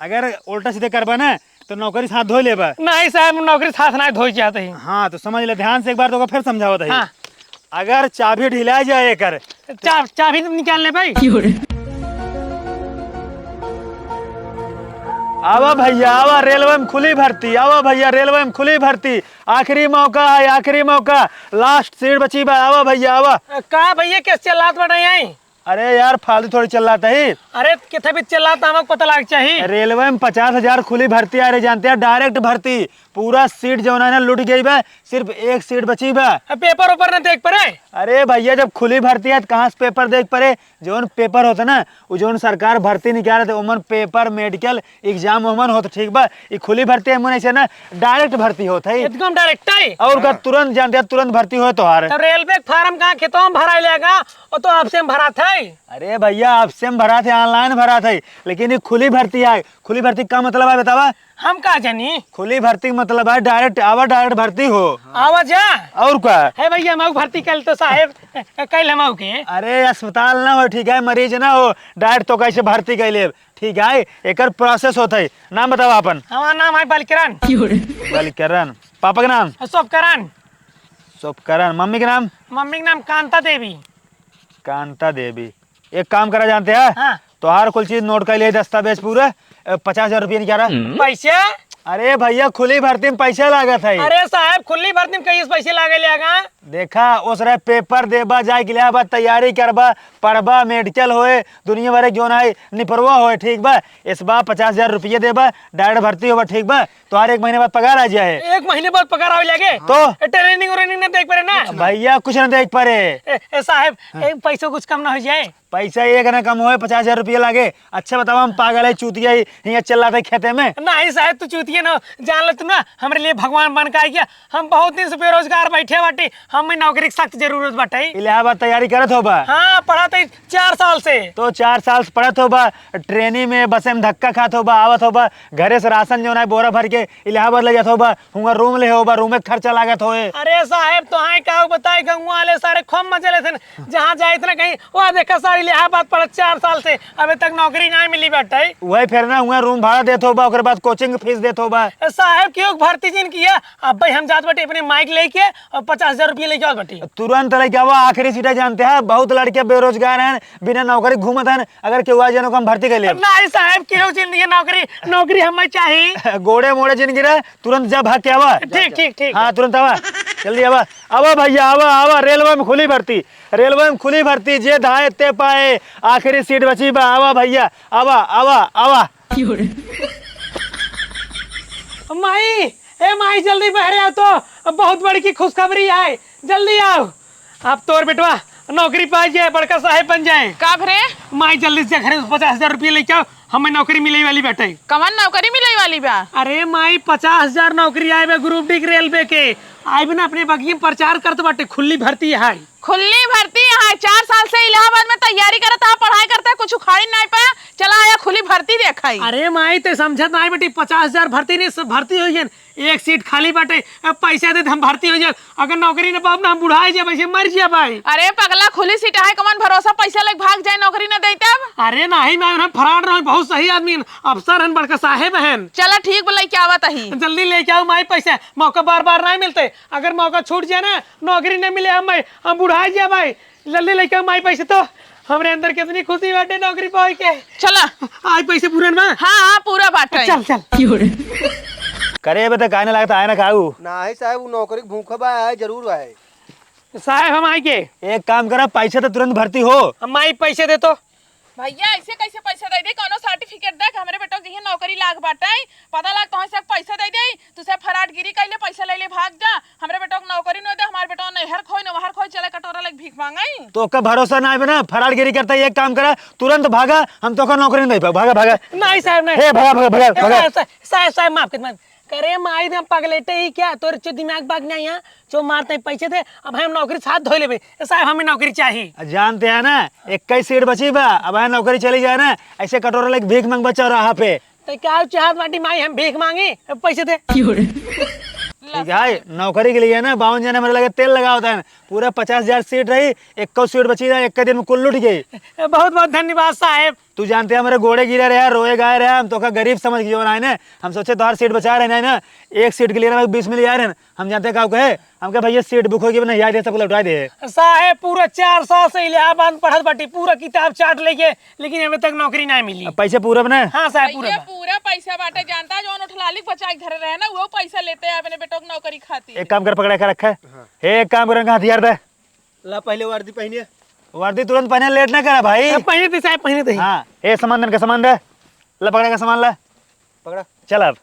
अगर उल्टा सीधे करबा ना तो नौकरी साथ धो लेबा। नहीं साहब नौकरी साथ ना धोई चाहते ही। हाँ तो समझ ले, ध्यान से एक बार तो फिर समझावत है। हाँ। अगर चाबी ढिला जाए कर चाबी निकाल ले भाई। आवा भैया आवा, रेलवे में खुली भर्ती। आवा भैया रेलवे में खुली भर्ती, आखिरी मौका है, आखिरी मौका, लास्ट सीट बची बा। आवा भैया आवा। कहा भैया कैसे चिल्लात बढ़ाई आई? अरे यार फालतू थोड़ी चल रहा था ही। अरे किथे भी चिल्लाता हमको पता लग चाहिए। रेलवे में 50,000 खुली भर्ती आ रही, जानते हैं? डायरेक्ट भर्ती, पूरा सीट जो है ना लुट गई बा, सिर्फ एक सीट बची बा। पेपर ऊपर न देख पड़े। अरे भैया जब खुली भर्ती है तो कहाँ से पेपर देख पड़े? जोन पेपर होता ना वो जोन सरकार भर्ती निकाल थे उमन पेपर मेडिकल एग्जाम उमन होता, ठीक बा? ये खुली भर्ती है ऐसे ना डायरेक्ट भर्ती होता है, एकदम डायरेक्ट है। और का तुरंत जानते हैं तुरंत भर्ती हो तो हार। तो रेलवे फार्म कहाँ खेतों में भरा लेगा? वो तो आपसे भरा था। अरे भैया आपसे हम भरा थे, ऑनलाइन भरा थे, लेकिन ये खुली भर्ती है। खुली भर्ती का मतलब है बतावा? हम कहा जानी खुली भर्ती का मतलब है डायरेक्ट आवा, डायरेक्ट भर्ती हो। आवाज जा और क्या है भैया? मऊ भर्ती कल तो साहेब कल मऊ के। अरे अस्पताल ना हो, ठीक है? मरीज ना हो, डायरेक्ट तो कैसे भर्ती कैले, ठीक है? एक प्रोसेस होता है। नाम बताओ अपन। हमारा नाम है बलकरण। बलकरण। पापा का नाम? शुभकरण। शुभकरण। मम्मी का नाम? मम्मी का नाम कांता देवी। कांता देवी। एक काम करा जानते हैं? हाँ। तो हर कुल चीज नोट कर लिए, दस्तावेज पूरा 50,000 रुपये निकाला। पैसे? अरे भैया खुली भर्ती में पैसा लागत है। अरे साहब खुली भर्ती में कई पैसे लागे लेगा? देखा उस रे पेपर देबा जाए के लिए तैयारी करबा, पढ़बा, मेडिकल होए, दुनिया भर जो है निपरवा होए, ठीक बा? इस बार 50,000 रुपये देबा, डायरेक्ट भर्ती होगा, ठीक बा? तो हर 1 महीने बाद पगार आ जाए। 1 महीने बाद पगार आवे लगे तो ट्रेनिंग व्रेनिंग न देख पड़े ना भैया? कुछ न देख पड़े साहब। पैसों कुछ कम ना हो जाए? पैसा एक ना कम होए, 50,000 रुपये लागे। अच्छा बताओ हम पागल है चूतिया यहाँ चल रहा था खेते में? नहीं साहब तू चूतिए ना, जान लो तू ना हमारे लिए भगवान बन के गया। हम बहुत दिन से बेरोजगार बैठे बाटे, हमें नौकरी की सख्त जरूरत बाटे। इलाहाबाद तैयारी करत होबा? हाँ पढ़ा था 4 साल से। तो 4 साल से पढ़त होबा, ट्रेनिंग में बसे में धक्का खात होबा, आवत होबा, घरे से राशन जो है बोरा भर के इलाहाबाद ले जात होबा, हुआ रूम ले होबा, रूम में खर्चा लागत होए। अरे साहब तो हाँ क्या बताए, गाँव वाले सारे खूब मजे लेते, जहाँ जाए इतना कहीं वहाँ देखा सारी इलाहाबाद पढ़ा 4 साल से, अभी तक नौकरी नहीं मिली बाटे। वही फिर ना हुआ रूम भाड़ा देत होबा, ओकर बाद कोचिंग फीस देत होबा। साहब क्यों भर्ती जिन किया? अब भाई हम जात बाटे अपने माइक लेके और 50,000 रुपये ले जाओ बाटे। तुरंत लेके आओ, आखिरी सीटें जानते हैं? बहुत लड़के बेरोजगार हैं, बिना नौकरी घूमत हैं, अगर केहू आ जाए हम भर्ती कर ले। नहीं साहब क्यों जिंदगी नौकरी नौकरी हमें चाहिए। गोड़े मोड़े जिन गिरा तुरंत जा भाग के आवा। ठीक ठीक ठीक। हाँ तुरंत आवा, जल्दी आवा। आवा भैया आवा आवा, रेलवे में खुली भर्ती, रेलवे में खुली भर्ती, जे धाए ते पाए, आखिरी सीट बची बा। आवा भैया आवा आवा आवा। माई ए माई जल्दी बहरे आओ, तो बहुत बड़ी की खुशखबरी है, जल्दी आओ। अब तोर बेटवा नौकरी पा जाए, बड़का साहेब बन जाए। का भरे? माई जल्दी से घरे 50,000 रुपये लेके आओ, हमें नौकरी मिले वाली बेटे। कवन नौकरी मिले वाली बा? अरे माई 50,000 नौकरी आए बे ग्रुप डी रेलवे के। आए भी ना अपने बगिए में प्रचार करते बाटे, खुली भर्ती है। खुली भर्ती है? 4 साल से इलाहाबाद में तैयारी करता है, पढ़ाई करता है, कुछ उखाड़ी नहीं पाया, चला आया खुली भर्ती देखा। अरे माई ते समझत नहीं बेटी, 50,000 भर्ती नहीं, सब भर्ती हो जाए, एक सीट खाली बाटे, अब पैसा दे हम भर्ती हो जाए। अगर नौकरी न पाब ना हम बुढ़ा जाए, वैसे मर जाए भाई। अरे पगला खुली सीट है, कमन भरोसा पैसा लग भाग जाए नौकरी न दे तब? अरे नहीं मैं फराड रहा, बहुत सही आदमी अफसर हैं, बड़का साहेब हैं। चला ठीक बोला, क्या बात है? जल्दी लेके आओ माई पैसा, मौका बार बार नहीं मिलते, अगर मौका छूट जाए ना नौकरी नहीं मिले हम बुढ़ा जाए भाई। जल्दी लेके आओ माई पैसे, तो हमारे अंदर कितनी खुशी बाटे नौकरी पाए के। चला आज पैसे पूरे ना? हाँ हाँ पूरा बाटे। चल चल करे बता कहने लगता है ना खाऊ नहीं साहब, वो नौकरी भूखा बा है, जरूर है साहब। हम आए के एक काम करा, पैसा तो तुरंत भर्ती हो। हम माई पैसे दे तो। भैया ऐसे कैसे पैसा दे दे? कोनो सर्टिफिकेट देख, हमरे बेटो के नौकरी लाग बाटे, पता लग तो से पैसा दे दे, तू से फराडगिरी कैले पैसा ले ले भाग जा। हमरे बेटो को नौकरी न दे, हमारे बेटो नहर खोई न वहर खोई चले कटोरा लग भीख मांगाई। तो का भरोसा ना है ना, फराडगिरी करता है। एक काम करा तुरंत भागा, हम तो का नौकरी नहीं पाए। भागा भागा। नहीं साहब नहीं। हे भागा भागा भागा भागा। साहब माफ कर, करे माई हम पगलेटे ही क्या, तोर जो दिमाग बाग नहीं यहाँ जो मारते पैसे थे, अब हम नौकरी साथ धो ले साहब, हमें नौकरी चाहिए। जानते हैं ना 21 सीट बची बा, अब है नौकरी चली जाए ना, ऐसे कटोरा लेके भीख मांग बचा रहा पे। तो क्या चाहत बाटी माई हम भीख मांगे पैसे दे? ठीक है, नौकरी के लिए ना 52 जने मेरे लगे तेल लगा होता है, पूरा 50,000 सीट रही, 21 सीट बची रहा, एक दिन में कुल लुट गई। बहुत बहुत धन्यवाद साहब। तू जानते हैं हमारे घोड़े गिरे रहे, रोए गाए रहे, हम तो का गरीब समझ के ना है ना, हम सोचे तो हर सीट बचा रहे ना, एक सीट के लिए ना 20 मिल यार, हम जानते हैं कहे हम कहे भैया सीट बुक होगी ना, याद है सब लौटा दे। साहब पूरा 4 साल से इलाहाबाद पढ़त बाटी, पूरा किताब चाट लेके, लेकिन अभी तक नौकरी नहीं मिली। पैसे पूरा बने? हाँ साहब पूरा भैया पूरा पैसा बाटे, जानता है जो उठलाली बचा के घर रहे ना वो पैसा लेते हैं अपने बेटों की नौकरी खाती। एक काम कर, पकड़ा कर रखा है, एक काम करेंगे हथियार दे, ला पहले वर्दी पहनिए। वर्दी तुरंत पहने, लेट ना करा भाई। पहने थे साहब, पहने थे। हाँ, ए सामान का सामान दे, ला पकड़ा का सामान ला, पकड़ा। चल अब।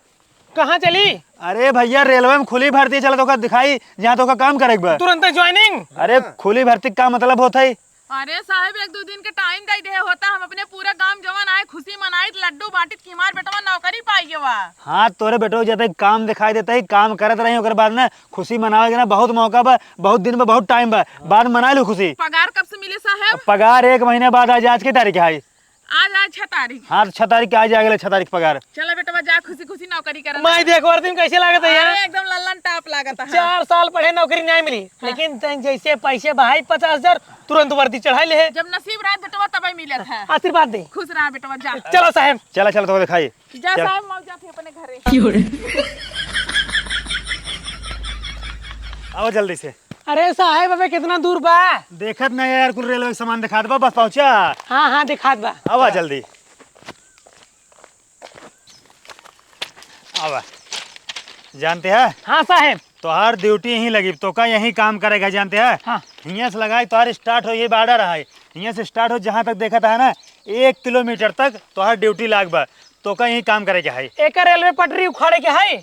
कहाँ चली? अरे भैया रेलवे में खुली भर्ती चला तो का दिखाई, जहाँ तो का काम करेगा। तुरंत ज्वाइनिंग। अरे खुली भर्ती का मतलब होता है? अरे साहब 1-2 दिन के टाइम दे दे होता, हम अपने पूरा गांव जवान आए खुशी मनाई, लड्डू बांटित कि हमार बेटवा नौकरी पाई बा। हाँ, तोरे बेटो जब काम दिखाई देता है, काम करत रही, ओकर बाद ना खुशी मनाओगे ना, बहुत मौका बा, बहुत दिन बा, बहुत टाइम बा, बाद में मना लो खुशी। पगार कब से मिले साहब? पगार 1 महीने बाद आज की तारीख है। आज 6 तारीख। हाँ, 6 तारीख के आज अगले 6 तारीख पगार। चलो बेटवा जा खुशी खुशी नौकरी कर। मैं देखो वर्दी में कैसे लागत है यार, एकदम लल्लन टाप लागत है। 4 साल पढ़े नौकरी नहीं मिली, लेकिन तन जैसे पैसे बहाई 50,000 तुरंत वर्दी चढ़ा ले। जब नसीब रहा बेटवा तभी मिलत है। आशीर्वाद दे। खुश रहा बेटवा, जा। चलो साहब। चला चला तो दिखाई जा साहब, मौज जाते अपने घरे। आओ जल्दी से। अरे साहब अबे कितना दूर बा? देखत नहीं यार, कुल रेलवे सामान दिखा दे, बस पहुंचा। हाँ हाँ दिखात बा। आवा जल्दी आवा। जानते हैं हाँ साहब। तोहार ड्यूटी यहीं लगी, तो का यहीं काम करेगा, जानते हैं? हाँ। हियाँ से लगाई तोहार स्टार्ट हो, ये बाड़ा रहा है, हियाँ से स्टार्ट हो जहाँ तक देखा था ना 1 किलोमीटर तक तोहार ड्यूटी लाग बा, तो का यहीं काम करे के है। एक रेलवे पटरी उखाड़े के है।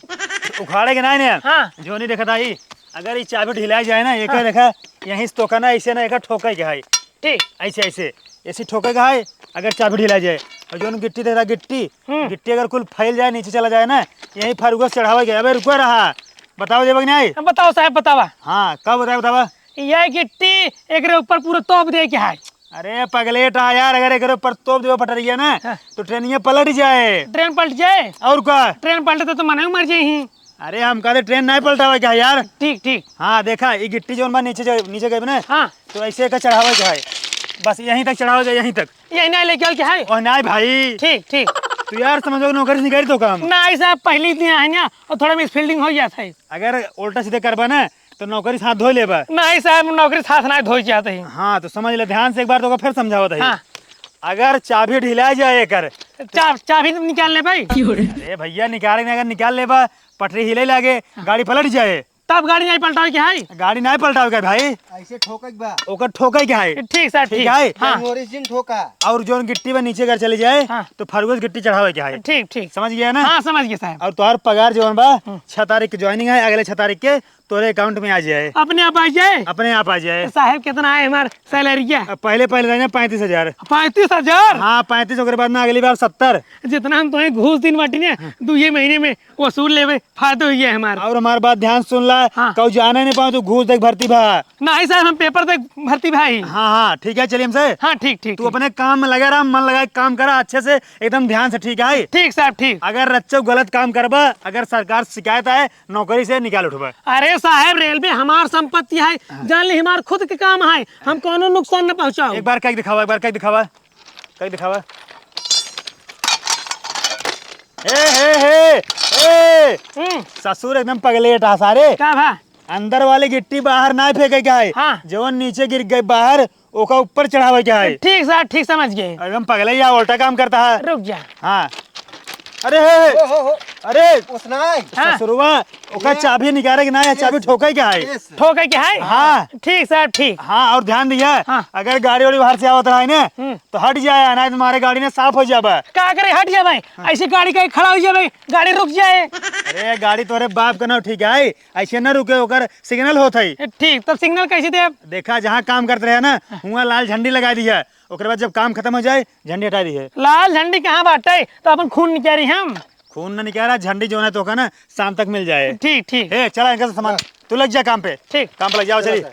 उखाड़े के नहीं ने, हाँ। जो नहीं देखा था ही, अगर ये चाबी ढिलाई जाए ना, एक देखा यहीं से तो का ना ऐसे ना, एक ठोके के है, ठीक ऐसे ऐसे ऐसे ठोके का है, अगर चाबी ढिला जाए। और जो गिट्टी देख रहा, गिट्टी अगर कुल फैल जाए, नीचे चला जाए ना, यहीं फरुगस चढ़ावा गया। अबे रुको रहा, बताओ देवक नहीं? बताओ साहब बतावा। हाँ, कब बतावा? यह गिट्टी एक ऊपर पूरा तोप दे के है। अरे पगलेट आ यार, अगर एक ऊपर तोप देवे पटरिया ना, तो ट्रेन ये पलट जाए। ट्रेन पलट जाए? और क्या? ट्रेन पलटे तो मना मर जाए ही। अरे हम कहते ट्रेन नहीं पलटावे क्या यार। ठीक ठीक। हाँ देखा, ये गिट्टी जो नीचे गए ना, हाँ। तो ऐसे का चढ़ावा क्या है, बस यहीं तक चढ़ावा जाए, यहीं तक। यही नहीं लेके क्या है? और नहीं भाई, ठीक ठीक। तो यार समझो नौकरी नहीं करी तो काम नहीं साहब, पहली दिन है ना, और थोड़ा मिस फील्डिंग हो जाता है। अगर उल्टा सीधे करबा ना, तो नौकरी साथ धो लेबा। नहीं साहब, नौकरी साथ ना धो जाते हैं। हाँ, तो समझ ले ध्यान से एक बार, तो फिर समझाओ था। हाँ। अगर चाबी ढिला जाए कर, चाबी तो निकाल ले भाई। अरे भैया निकालेंगे, अगर निकाल लेबा, पटरी हिले लागे, गाड़ी पलट जाए, तब गाड़ी नहीं पलटावे के है। गाड़ी नहीं पलटावे भाई, ऐसे ठोकक बा। ओकर ठोके क्या है। ठीक सर ठीक है। हाँ। ओरिजिन ठोका। और जो गिट्टी में नीचे अगर चली जाए, हाँ। तो फरगोस गिट्टी चढ़ावे क्या है। ठीक ठीक। समझ गया ना? हाँ समझ गया साहब। और तुम्हारा पगार जो बा 6 तारीख की ज्वाइनिंग है, अगले 6 तारीख के तोरे अकाउंट में आ जाए, अपने आप आ जाए। अपने आप आ जाए। साहब कितना है हमारा सैलरी? अब पहले रहना 35,000। 35,000? हाँ 35, के बाद में अगली बार 70। जितना हम तुम्हें घूस दिन बाटी ने 2 महीने में वसूल लेवे, फायदा हुई है हमारा। और हमारी बात ध्यान सुन ला, हाँ। कहीं जाने नहीं पाओ तो घूस देख भर्ती भा। नहीं साहब, हम पेपर तक भर्ती भाई। हाँ हाँ ठीक है, चलिए हमसे। हाँ ठीक ठीक। तू अपने काम में लगा रहा, मन लगा के काम करा अच्छे से, एकदम ध्यान से, ठीक है? ठीक साहब ठीक। अगर रच्चो गलत काम करबा, अगर सरकार शिकायत आए, नौकरी से निकाल उठबा। अरे साहब, रेलवे हमार संपत्ति है, जान ली हमार खुद के काम है, हम कोनो नुकसान न पहुंचाओ। एक बार कहीं दिखावा, एक बार कहीं दिखावा, कहीं दिखावा। ए ससुर एकदम पगलेट आ सारे। क्या भा? अंदर वाली गिट्टी बाहर ना फेंके क्या है, हाँ। जो नीचे गिर गई बाहर, ओका ऊपर चढ़ावे क्या है। ठीक साहब ठीक, समझ गए। एकदम पगले या उल्टा काम करता है। रुक जा। हाँ। अरे हो। अरे उसनाई। हाँ। ससुरवा, ओका चाबी निकाले कि ना, या चाबी ठोके क्या है। ठोके क्या है? हाँ। ठीक साहब ठीक। हाँ, और ध्यान दिया, हाँ। अगर गाड़ी वाड़ी बाहर से आवत रहा है ना, तो हट जाए, ना तुम्हारे गाड़ी ने साफ हो जाबा। क्या करे, हट जा भाई। ऐसे गाड़ी कहीं खड़ा हो जाए भाई, गाड़ी रुक जाए। अरे गाड़ी तोरे बाप का ना, ठीक है, ऐसे न रुके, ओकर सिग्नल होता है। ठीक, तब सिग्नल कैसे दे? देखा, जहाँ काम करते रहे ना, वहाँ लाल झंडी लगा दी है, ओकर बाद जब काम खत्म हो जाए, झंडी हटा दी है। लाल झंडी कहाँ बाटे? तो अपन खून निकाली हम। खून न निकाल रहा, झंडी जो है तो का ना शाम तक मिल जाए। ठीक ठीक। ए चला इनका सामान, तू लग जा काम पे। ठीक। काम पे लग जाओ, चलिए।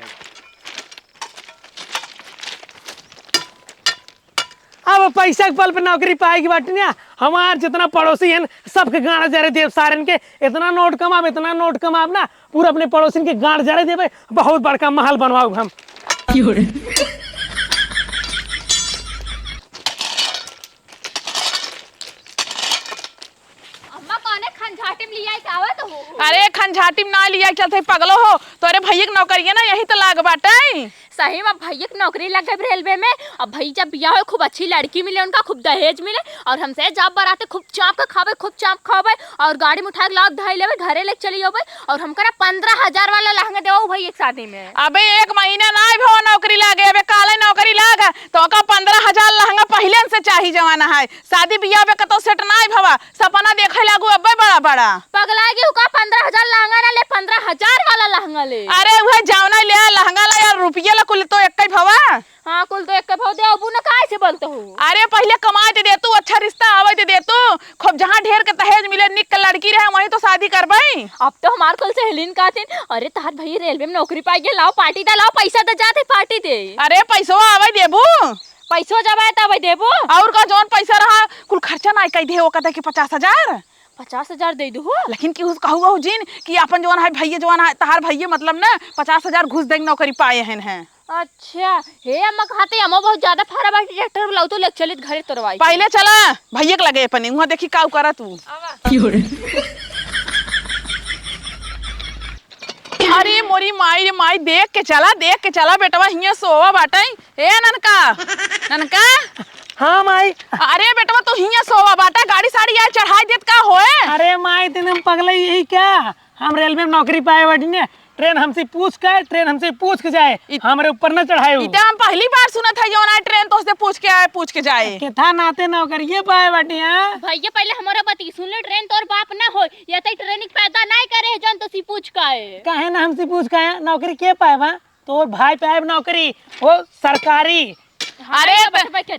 अब अब पैसा के बल पे नौकरी पाएगी बाटी ना हमार जितना पड़ोसी हैं सबके गाड़ जा रहे देव सारन के इतना नोट कमाब ना पूरा अपने पड़ोसी के गाड़ जा रहे देवे बहुत बड़का महल बनवाओ हम। अम्मा कौन है खंझाटी में लिया आवत हो? अरे खंझाटी में ना लिया चलते पगलो हो तोरे भैया के नौकरी है ना यही तो लाग बाटे। सही में भैया की नौकरी लग गई रेलवे में। अब भैया जब बिया हो खूब अच्छी लड़की मिले उनका खूब दहेज मिले और हमसे जब बराते खूब चाप खावे और गाड़ी में उठा के लाद धाई लेवे घरे लेके चली जावे और हम करा 15,000 वाला लहंगा देवो भैया एक शादी में। अबे 1 महीना ना भो नौकरी लागे अबे काले नौकरी लाग तो का 15,000 लहंगा पहले से चाहिए जवाना है शादी बियाह में कतो सेट ना भवा सपना देखे लागू अबे बड़ा पगलागी का 15,000 लहंगा ना ले 15,000 वाला लहंगा ले। अरे वह जावना ले लहंगा ला यार रुपया ला कुल तो एक ही भवा। हाँ कुल तो एक भाव दे अबू ना काहे से बोलते हो? अरे पहले कमा दे तू अच्छा रिश्ता आवे दे तू खूब जहाँ ढेर के दहेज मिले निक लड़की रहे वही तो शादी करबई। अब तो हमार कुल से हेलिन कहते अरे तार भैया रेलवे में नौकरी पाई गया लाओ पार्टी दा लाओ पैसा दे जाते पार्टी दे। अरे पैसो आवे देबू पैसो जब आए तब देबो और का जौन पैसा रहा कुल खर्चा ना कई दे वो कहता कि 50,000 50,000 दे दू। लेकिन कि कहूँ जिन कि अपन जवान है भैया जवान है तहार भैया मतलब ना 50,000 घुस देंगे नौकरी पाए हैं। अच्छा हे अम्मा कहते अम्मा बहुत ज्यादा फारा बाटी ट्रैक्टर लाऊ तो लेके चलित घरे तोरवाई पहले चला भैया के लगे अपने वहां देखी का करा तू। अरे मोरी माई देख के चला बेटवा हिया सोवा बाटे ए ननका हाँ माई। अरे बेटवा तू हिया सोवा बाटा गाड़ी साड़ी यार चढ़ाई देत का होए। अरे माई तेने पगला यही क्या हम रेलवे में नौकरी पाए बाटी ने ट्रेन हमसे पूछ के जाए हमारे ऊपर न चढ़ाए। इते हम पहली बार सुना था जो ना ट्रेन तो उससे पूछ के जाए के था नाते नौकरी पाए बाटी। हाँ भैया पहले हमारा बती सुन ले ट्रेन तोर बाप ना हो या तो ट्रेनिंग पैदा नहीं करे जन तो सी पूछ काहे ना हमसे पूछ का नौकरी के पाए बा तो भाई पाए नौकरी वो सरकारी। अरे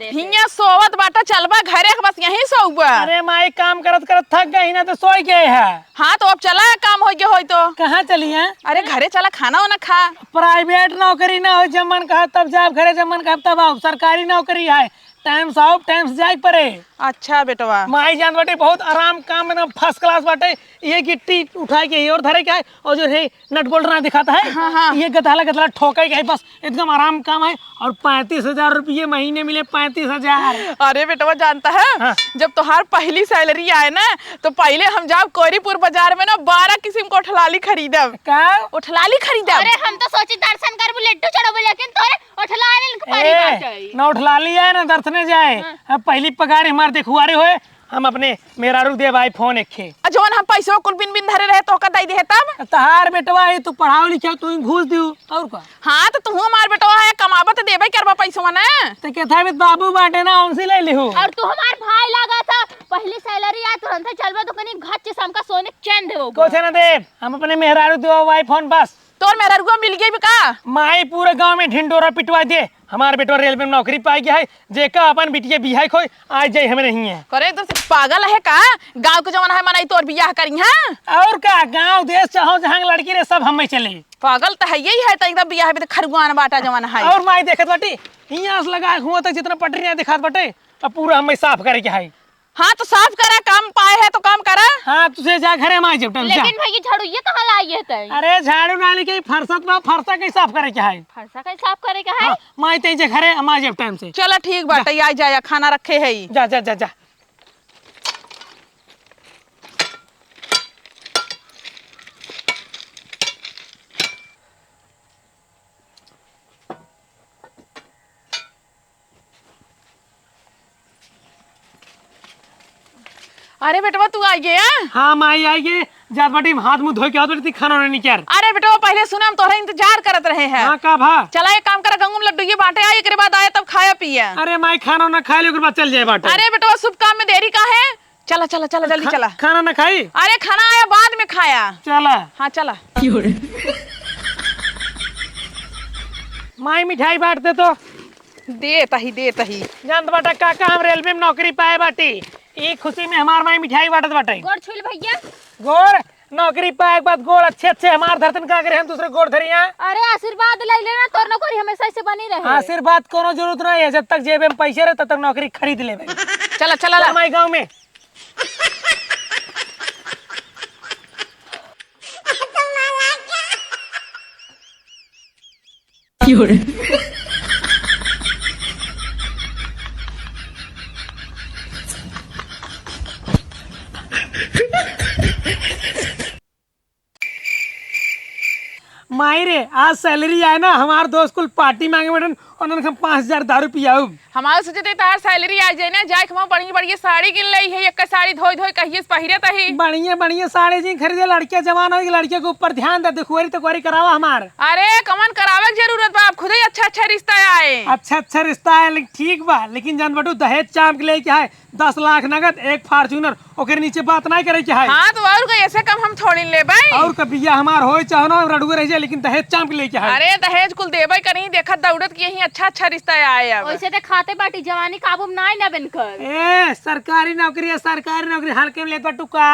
हिया सोवत बाटा चलबा घरे बस यहीं सोबा। अरे माई काम करत थक गई ना तो सोई गए है। हाँ तो अब चला काम हो गया हो तो कहाँ चली है? अरे घरे चला खाना वाना खा। प्राइवेट नौकरी ना हो जमन कहा तब जाब घरे जमन कहा तब आओ सरकारी नौकरी है टाइम से आओ टाइम से जाए पड़े। अच्छा बेटवा माई जान बाटे बहुत आराम काम एकदम फर्स्ट क्लास बाटे ये गिट्टी उठाए के और धरे के है और जो है नट बोल्ट ना दिखाता है। हाँ। ये गथाला ठोके के है बस एकदम आराम काम है और 35,000 रुपये महीने मिले 35,000। अरे बेटवा जानता है हाँ। जब तुहार पहली सैलरी आए ना तो पहले हम जाओ कोरीपुर बाजार में ना 12 किस्म को उठलाली खरीदब। का उठलाली खरीदब? अरे हम तो सोची दर्शन करबो लड्डू चढ़ाबो लेकिन तोरे उठलाली के पारी बाटे ना उठला लिया है ना दर्शने जाए। अब पहली पगार हमारे देखुआरे होए हम अपने मेरा रुक दे भाई फोन एखे जौन हम पैसों कुल बिन धरे रहे तो दई दे तब तहार बेटवा है तू पढ़ाओ लिखाओ तू घूस दियो और का। हाँ तो तू हमार बेटवा है कमाबत देबे करबा पैसवा ना तो कहता है बाबू बाटे ना उनसे ले लिहू। और तू हमार भाई लगा था पहली सैलरी आ तुरंत चलबा तो कनी घाट से हमका सोने चैन देबो कुछ ना दे हम अपने मेहरारू दो भाई फोन बस तोर मेरा रुआ मिल गई का माई पूरे गांव में ढिंडोरा पिटवा दे हमारे बेटवा रेलवे में नौकरी पाई गया है जेका अपन बिटिया बिहाई खोई आज जाए हमें नहीं है। करे तो पागल है का गांव के जमाना है मनाई तोर बियाह करी है और का गांव देश चाहो जहां लड़की रे सब हमें चले पागल तो है यही है तो एकदम बियाह में खरगुआन बाटा जमाना है। और माई देखत बाटी हियां से लगा हुआ तक जितना पटरी ना दिखात बाटे अब पूरा हमें साफ करे के है। हाँ तो साफ करा काम पाए है तो काम करा। हाँ तुझे जा घरे माई जब जा। लेकिन भैया झाड़ू ये कहां लाई है तई? अरे झाड़ू नाली के फरसत में फरसा के साफ करे के है। फरसा का साफ करे का है? हाँ, माई ते जे घरे माई जब टाइम से चला ठीक बाटे आ जाया खाना रखे है जा जा जा जा। अरे बेटवा तू आ गया? हाँ माई आएगी जात बाटी हाथ मुंह धो के आओ तो खाना नहीं क्या। अरे बेटवा पहले सुना हम तोहरा इंतजार करत रहे हैं। हाँ का भा चला एक काम करा गंगू में लड्डू ये बांटे आए एक बाद आए तब खाया पिया। अरे माई खाना ना खा ले बाद चल जाए बाटे। अरे बेटवा शुभ काम में देरी का है चला चला चला जल्दी चला। खाना ना खाई? अरे खाना आया बाद में खाया। चला हाँ चला। माई मिठाई बांटते तो दे तही जानत बाटा काका हम रेलवे में नौकरी पाए बाटी ई खुशी में हमार माई मिठाई बांटत बाटे। गोड़ छुल भैया गोर नौकरी पाए के बाद गोड़ अच्छे अच्छे हमार धरतन का करे हम दूसरे गोड़ धरिया। अरे आशीर्वाद ले लेना, तोर नौकरी हमेशा ऐसे बनी रहे। आशीर्वाद कोनो जरूरत नहीं है, जब तक जेब में पैसे रहे तब तक नौकरी खरीद लेबे। चला चला हमारे गाँव में माई रे आज सैलरी आए ना, हमार दोस्त कुल पार्टी मांगे बैठन, उन्होंने 5,000 दारू पियाऊ। हमारे सोचे थे तार सैलरी आ जाए ना, जाए हम बड़ी बड़ी साड़ी किन ली है, एक साड़ी धोई धोई कहिए पहिरे तही। बढ़िया बढ़िया साड़ी जी खरीदे, लड़कियां जवान होगी, लड़कियों के ऊपर ध्यान दे, दुखुआरी तकुआरी करावा हमार। अरे कमन करावे की जरूरत बा, आप खुद ही अच्छा अच्छा रिश्ता आए। अच्छा रिश्ता है, लेकिन ठीक बा, लेकिन जान बटू दहेज चाम के लिए क्या है, 10 लाख नगद, एक फॉर्च्यूनर, ओकर नीचे बात नहीं करे क्या है। हाँ तो और कोई ऐसे कम हम थोड़ी ले भाई। और कबिया हमार होए चाहनो रडुए रह जाए, लेकिन दहेज चाम के लिए क्या है। अरे दहेज कुल देवे कहीं देखत दौड़त की यही अच्छा अच्छा रिश्ता आए। अब वैसे तो खाते बाटी जवानी काबू में ना बनकर। ए सरकारी नौकरी है, सरकारी नौकरी हल्के में लेता टुका।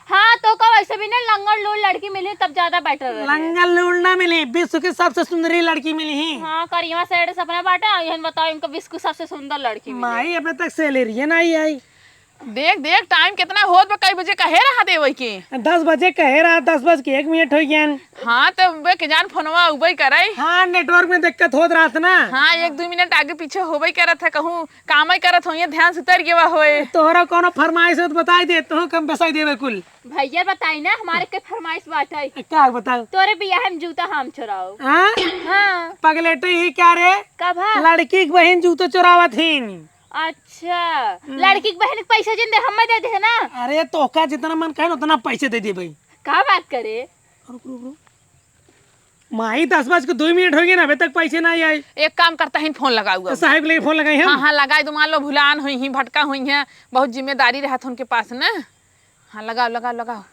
हाँ तो का वैसे भी ना लंगड़ लूल लड़की मिली तब ज्यादा बेटर रहे। लंगल लूल ना मिली, विश्व की सबसे सुंदरी लड़की मिली ही। हाँ करियमा सेठ सपना बाटा, यहन बताओ इनका विश्व की सबसे सुंदर लड़की मिली। माई अबे तक सैलरी नहीं आई। देख देख टाइम कितना होत बा, कई बजे कहे रहा देवे की 10 बजे कहे रहा, 10:01 हो गया। हाँ तो वे के जान फोनवा उबई करे। हाँ नेटवर्क में दिक्कत होत रहा था ना। हाँ 1-2 मिनट आगे पीछे होबई करत है, कहूँ काम ही करत हो, ध्यान से उतर गया होए। तोहरा कोनो फरमाइश हो तो बताई दे, तो कम पैसा देवे कुल। भैया बताई ना हमारे के फरमाइश बाटा क्या बताओ तोरे बियाह में जूता हम चुराओ। हाँ हाँ पगलेटे ही क्या रे, कब लड़की की बहन जूतो चुरावत थी। अच्छा लड़की की बहन के पैसा जिन दे हमें दे दे ना। अरे तोका जितना मन कहे उतना पैसे दे दे भाई। का बात करे माही 10:02 हो गए ना, अभी तक पैसे नहीं आए। एक काम करता है फोन लगाऊगा। साहब के लिए फोन लगाई हम। हाँ हाँ लगाई दो, मान लो भुलान हुई ही, भटका हुई है, बहुत जिम्मेदारी रहा था उनके पास ना। हाँ लगाओ लगाओ लगाओ,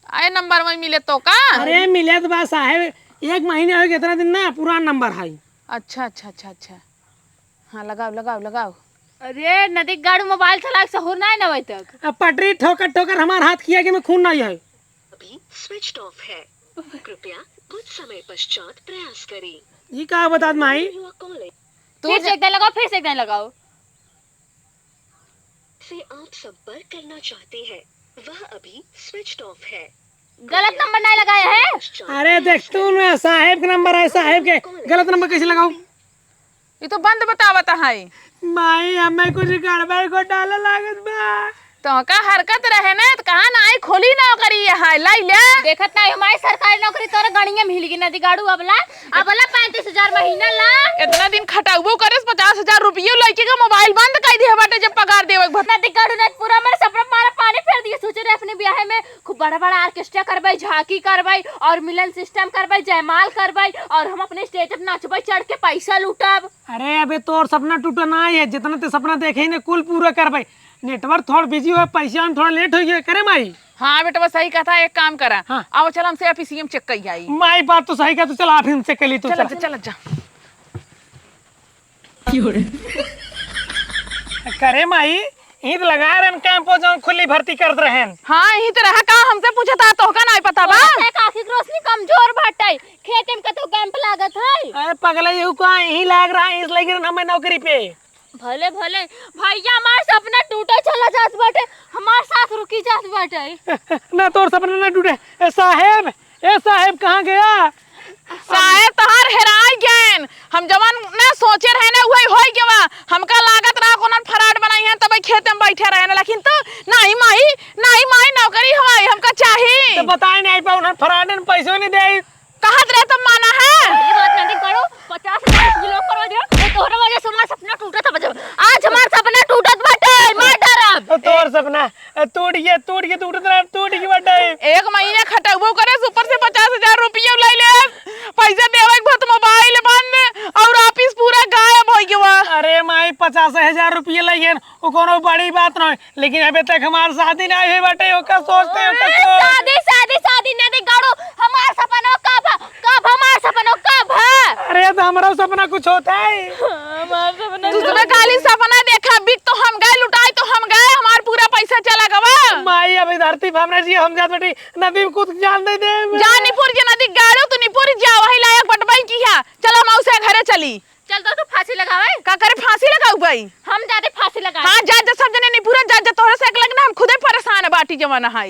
आए नंबर में मिले तो का। अरे मिले तो बात साहब, 1 महीने हो गए, इतना दिन ना पुराना नंबर है। अच्छा अच्छा अच्छा अच्छा, हाँ लगाओ लगाओ लगाओ। अरे नदी गाड़ी मोबाइल चला सहूर ना ना अभी तक। अब पटरी ठोकर ठोकर हमार हाथ किया कि मैं खून नहीं है। अभी स्विच ऑफ है, कृपया कुछ समय पश्चात प्रयास करें। ये क्या बता माही। You are calling फिर से एक दिन लगाओ, फिर से एक दिन लगाओ। से आप संपर्क करना चाहते हैं, वह अभी स्विच ऑफ है। गलत नंबर नहीं लगाया है। अरे देख तू ना, साहेब का नंबर है, साहेब के गलत नंबर कैसे लगाओ। ये तो बंद बतावता है। माई हमें कुछ गड़बड़ को डाला लागत बा। तो का हरकत रहे ना, तो कहा ना आई खोली ना करी है लाई ले। देखत नहीं हमारी सरकारी नौकरी तोरे गणिया मिल गई नदी गाड़ू अबला 35,000 महीना ला। इतना दिन खटाऊ करे 50,000 रुपये लड़के का मोबाइल बंद कर दिया बाटे जब पगार देवे। नदी गाड़ू ने पूरा मेरे सपना मारा पानी फेर दिया। सोचे रहे अपने ब्याह में खूब बड़ा बड़ा ऑर्केस्ट्रा करवाई, झांकी करवाई और मिलन सिस्टम करवाई, जयमाल करवाई और हम अपने स्टेज पर नाचबई, चढ़ के पैसा लूटब। अरे अबे तोर सपना टूटा ना है, जितना ते सपना देखे ने कुल पूरा कर भाई। नेटवर्क थोड़ा बिजी हुआ, पैसा में थोड़ा लेट हो गया करे माई। हाँ बेटा बस सही कहा, एक काम करा। हाँ। आओ चल हमसे ऑफिसियम चेक कर आई। माई बात तो सही का, तो चल आप ही चेक कर ली। तो चल चल जा करे माई ईद लगा रहे कैंप हो जाओ, खुली भर्ती कर रहे हैं। हाँ यही तरह का हमसे पूछा था तो का नहीं पता बा। आँखी की रोशनी कमजोर बाटे, खेत में कतो कैंप लागत है। अरे पगला ये को यही लाग रहा है, इस लगी हमें नौकरी पे। भले भले भैया हमार सपना टूटे चला जात बाटे, हमार साथ रुकी जात बाटे। ना तोर सपना ना टूटे। ए साहेब कहाँ गया। साहेब तहार हेराई गैन, हम जवान ना सोचे रहे ना वही होई गवा। हमका लागत रहा कोना फराड बनाई है तब खेत में बैठे रहे ना, लेकिन तो नहीं माई नौकरी हमारी हमका चाहिए। तो बताए नहीं पाऊ ना, फराड ने पैसे नहीं दे। कहत रहे तुम माना है। ये बात नहीं करो, 50,000 किलो करवा दिया। तोहरा वजह से हमारा सपना टूटा था। आज हमारा सपना टूटत बाटे, मार डरब। तोर सपना टूट गया टूट गया बड़ा। 1 महीने खटबो करे, ऊपर से 50,000 रुपये ले ले, पैसा देवे बहुत, मोबाइल बंद और ऑफिस पूरा गायब हो गया। अरे माई 50,000 रुपये लगे, वो कोनो बड़ी बात नहीं, लेकिन अभी तक हमारे शादी नहीं हुई बाटे। ओका सोचते हो शादी नहीं गाड़ो, हमारा सपना कब हमारा सपना कब है। अरे तो हमारा सपना कुछ होता है। दूसरा खाली सपना देखा, बिक तो हम गए, लुटाई तो हम गए, हमारा पूरा पैसा चला गवा। माई अभी भारती भावना जी हम जात बेटी नदी में कूद जान दे दे जा निपुर जे नदी गाड़ो तू निपुर जा वही लायक बटबाई की है। चलो हम उसे घरे चली। चल तो फांसी लगावे। का करे फांसी लगाऊ भाई? हम जाते फांसी लगा। हाँ जा सब जने निपुर जा तोहरे से एक लगना हम खुदे परेशान है बाटी जमाना है।